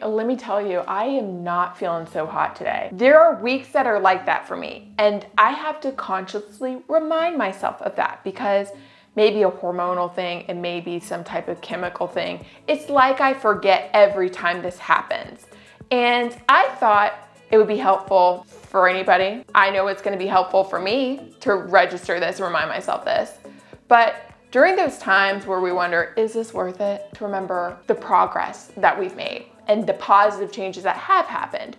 Let me tell you, I am not feeling so hot today. There are weeks that are like that for me, and I have to consciously remind myself of that because maybe a hormonal thing and maybe some type of chemical thing. It's like I forget every time this happens. And I thought it would be helpful for anybody. I know it's gonna be helpful for me to register this and remind myself this. But during those times where we wonder, is this worth it? To remember the progress that we've made and the positive changes that have happened.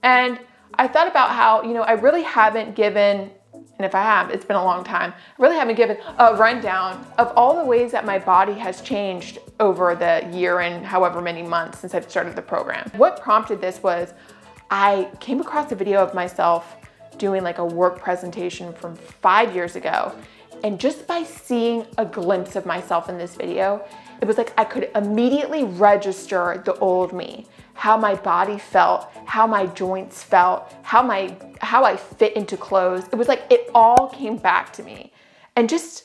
And I thought about how, I really haven't given, and if I have, it's been a long time, I really haven't given a rundown of all the ways that my body has changed over the year and however many months since I've started the program. What prompted this was I came across a video of myself doing like a work presentation from 5 years ago. And just by seeing a glimpse of myself in this video, it was like I could immediately register the old me, how my body felt, how my joints felt, how I fit into clothes. It was like it all came back to me. And just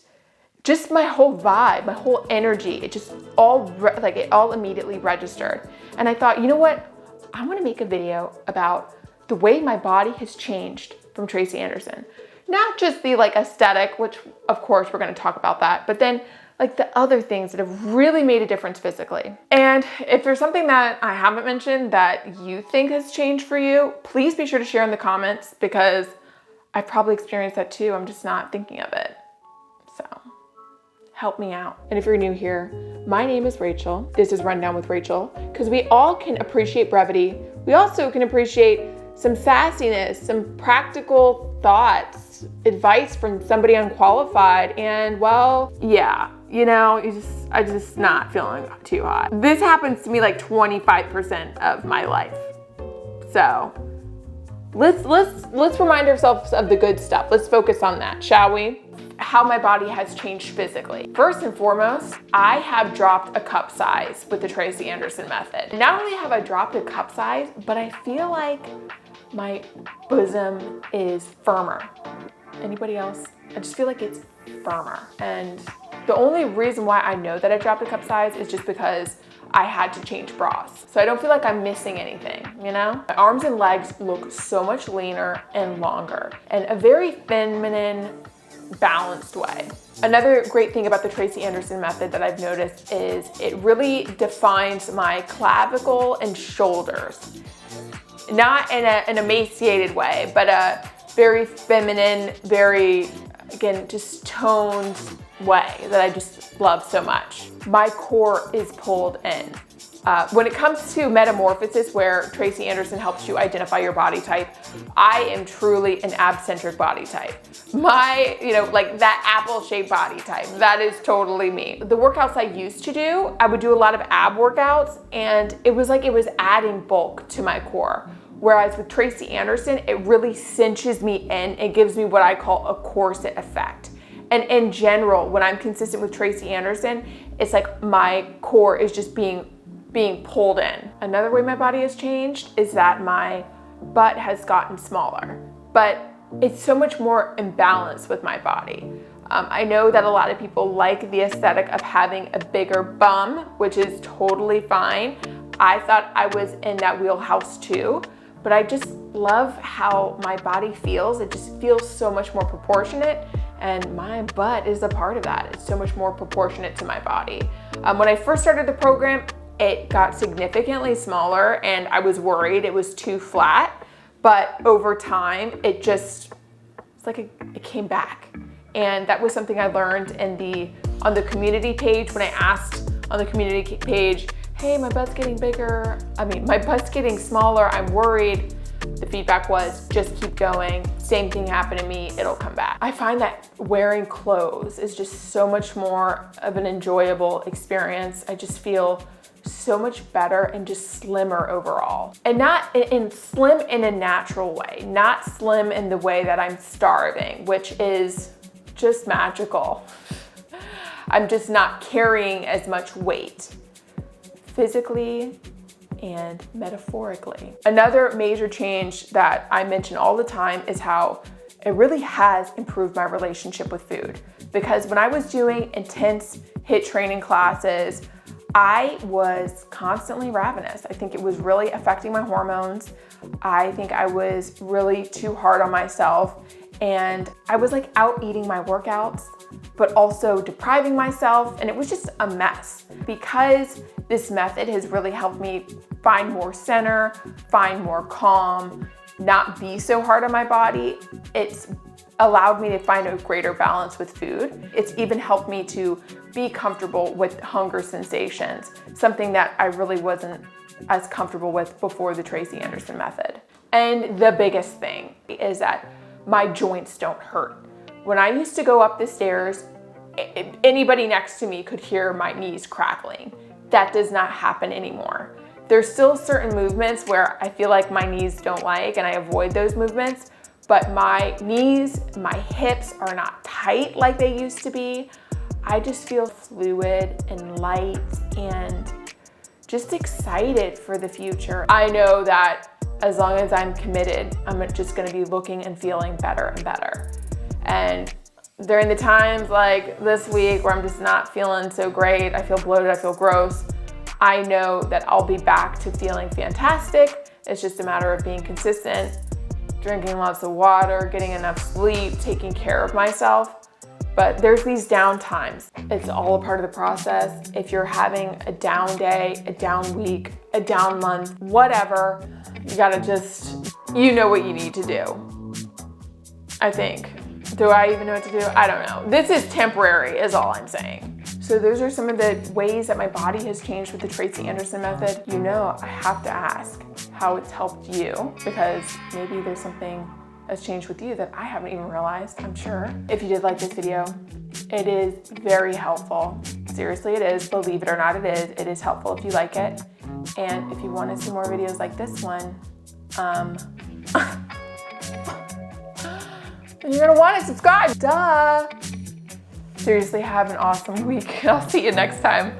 my whole vibe, my whole energy, it all immediately registered. And I thought, you know what? I want to make a video about the way my body has changed from Tracy Anderson. Not just the aesthetic, which of course we're going to talk about that, but then the other things that have really made a difference physically. And if there's something that I haven't mentioned that you think has changed for you, please be sure to share in the comments because I've probably experienced that too. I'm just not thinking of it. So help me out. And if you're new here, my name is Rachel. This is Rundown with Rachel, because we all can appreciate brevity. We also can appreciate some sassiness, some practical thoughts, advice from somebody unqualified, and I'm just not feeling too hot. This happens to me 25% of my life. So let's remind ourselves of the good stuff. Let's focus on that, shall we? How my body has changed physically. First and foremost, I have dropped a cup size with the Tracy Anderson Method. Not only have I dropped a cup size, but I feel like my bosom is firmer. Anybody else? I just feel like it's firmer. And the only reason why I know that I dropped a cup size is just because I had to change bras. So I don't feel like I'm missing anything, My arms and legs look so much leaner and longer in a very feminine, balanced way. Another great thing about the Tracy Anderson Method that I've noticed is it really defines my clavicle and shoulders. Not in an emaciated way, but a very feminine, very, again, just toned way that I just love so much. My core is pulled in. When it comes to metamorphosis, where Tracy Anderson helps you identify your body type, I am truly an ab-centered body type. My, that apple-shaped body type, that is totally me. The workouts I used to do, I would do a lot of ab workouts, and it was like it was adding bulk to my core. Whereas with Tracy Anderson, it really cinches me in. It gives me what I call a corset effect. And in general, when I'm consistent with Tracy Anderson, it's like my core is just being pulled in. Another way my body has changed is that my butt has gotten smaller, but it's so much more imbalanced with my body. I know that a lot of people like the aesthetic of having a bigger bum, which is totally fine. I thought I was in that wheelhouse too, but I just love how my body feels. It just feels so much more proportionate, and my butt is a part of that. It's so much more proportionate to my body. When I first started the program, it got significantly smaller and I was worried it was too flat, but over time it came back. And that was something I learned on the community page when I asked on the community page, hey, my butt's getting smaller, I'm worried. The feedback was, just keep going. Same thing happened to me, it'll come back. I find that wearing clothes is just so much more of an enjoyable experience. I just feel so much better and just slimmer overall. And not in slim in a natural way, not slim in the way that I'm starving, which is just magical. I'm just not carrying as much weight physically and metaphorically. Another major change that I mention all the time is how it really has improved my relationship with food. Because when I was doing intense HIIT training classes, I was constantly ravenous. I think it was really affecting my hormones. I think I was really too hard on myself, and I was like out eating my workouts, but also depriving myself, and it was just a mess. Because this method has really helped me find more center, find more calm, not be so hard on my body, it's allowed me to find a greater balance with food. It's even helped me to be comfortable with hunger sensations, something that I really wasn't as comfortable with before the Tracy Anderson method. And the biggest thing is that my joints don't hurt. When I used to go up the stairs, anybody next to me could hear my knees crackling. That does not happen anymore. There's still certain movements where I feel like my knees don't like, and I avoid those movements, but my knees, my hips are not tight like they used to be. I just feel fluid and light and just excited for the future. I know that as long as I'm committed, I'm just gonna be looking and feeling better and better. And during the times like this week where I'm just not feeling so great, I feel bloated, I feel gross, I know that I'll be back to feeling fantastic. It's just a matter of being consistent, drinking lots of water, getting enough sleep, taking care of myself. But there's these down times. It's all a part of the process. If you're having a down day, a down week, a down month, whatever, you gotta just, you know what you need to do. I think. Do I even know what to do? I don't know. This is temporary is all I'm saying. So those are some of the ways that my body has changed with the Tracy Anderson method. You know, I have to ask how it's helped you, because maybe there's something that's changed with you that I haven't even realized, I'm sure. If you did like this video, it is very helpful. Seriously, it is. Believe it or not, it is. It is helpful if you like it. And if you want to see more videos like this one, then you're gonna want to subscribe, duh. Seriously, have an awesome week. I'll see you next time.